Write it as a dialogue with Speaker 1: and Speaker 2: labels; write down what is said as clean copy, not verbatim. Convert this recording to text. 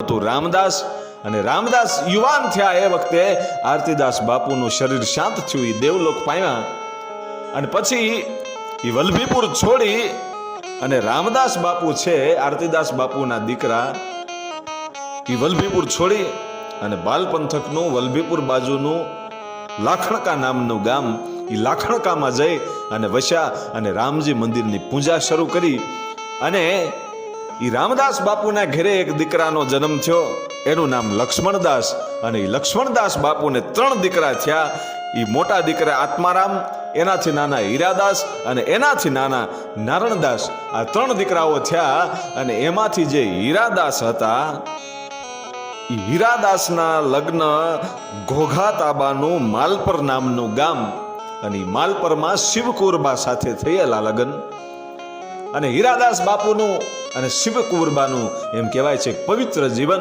Speaker 1: હતું રામદાસ. અને રામદાસ યુવાન થયા એ વખતે આરતીદાસ બાપુનું શરીર શાંત થયું, એ દેવલોક પામ્યા. અને પછી એ વલ્લભીપુર છોડી અને રામદાસ બાપુ છે આરતીદાસ બાપુના દીકરા, એ વલ્લભીપુર છોડી અને બાલ પંથકનું વલ્લભીપુર બાજુનું લાખણકા નામનું ગામ, એ લાખણકામાં જઈ અને વસ્યા અને રામજી મંદિરની પૂજા શરૂ કરી. અને એ રામદાસ બાપુના ઘરે એક દીકરાનો જન્મ થયો, એનું નામ લક્ષ્મણદાસ. અને એ લક્ષ્મણદાસ બાપુને 3 દીકરા થયા. એ મોટા દીકરા આત્મારામ, એનાથી નાના હીરાદાસ અને એનાથી નાના નારણદાસ. આ 3 દીકરાઓ થયા. અને એમાંથી જે હીરાદાસ હતા, એ હીરાદાસના લગ્ન ઘોઘા તાબાનું માલપર નામનું ગામ, અને માલપરમાં શિવકુરબા સાથે થયેલા લગ્ન. અને હીરાદાસ બાપુનું અને શિવકુરબાનું એમ કહેવાય છે પવિત્ર જીવન